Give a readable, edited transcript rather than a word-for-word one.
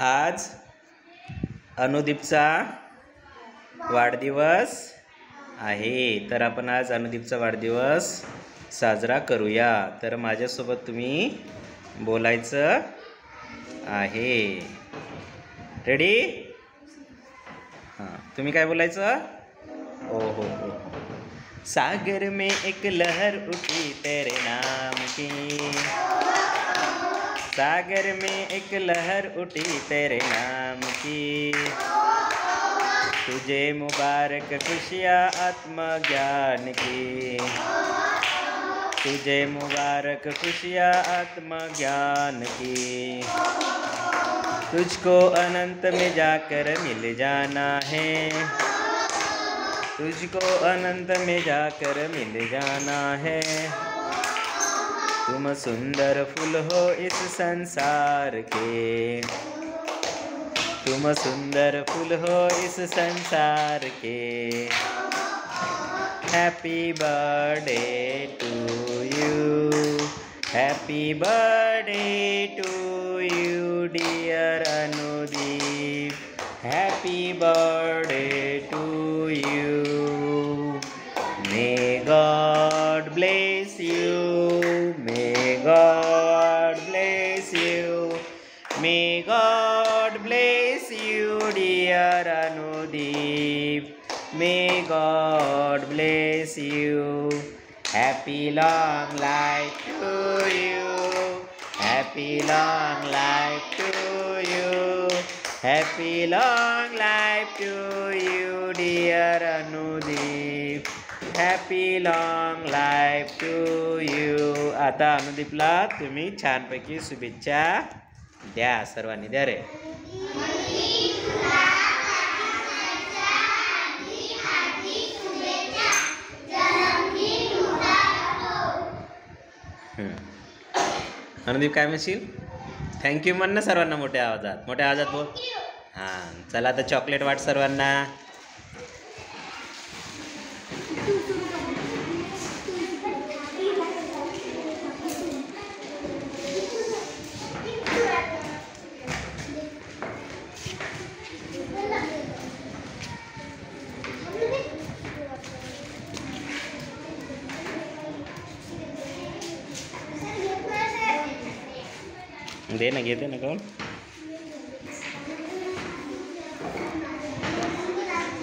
आज अनुदीपचा वाढदिवस आहे, तर आपण आज अनुदीपचा वाढदिवस साजरा करूया. तर माझ्यासोबत तुम्ही बोलायचं आहे. रेडी? हां, तुम्ही काय बोलायचं? ओ हो हो. सागर में एक लहर उठी तेरे नाम की, सागर में एक लहर उठी तेरे नाम की, तुझे मुबारक खुशियाँ आत्मज्ञान की, तुझे मुबारक खुशियाँ आत्मज्ञान की, तुझको अनंत में जाकर मिल जाना है, तुझको अनंत में जाकर मिल जाना है, तुम सुंदर फूल हो इस संसार के, तुम सुंदर फूल हो इस संसार के. Happy birthday to you, happy birthday to you dear Anudeep, happy birthday to you. May God bless you, may God bless you, may God bless you dear Anudeep, may God bless you. Happy long life to you, happy long life to you, happy long life to you dear Anudeep, happy long life to you. आता अनुदीपला तुम्ही छानपैकी शुभेच्छा द्या. सर्वांनी द्या रे. अनुदीप काय म्हणशील? थँक्यू म्हण ना सर्वांना मोठ्या आवाजात, मोठ्या आवाजात बोल. हां, चला आता चॉकलेट वाट सर्वांना. दे ना, घेते ना कोण.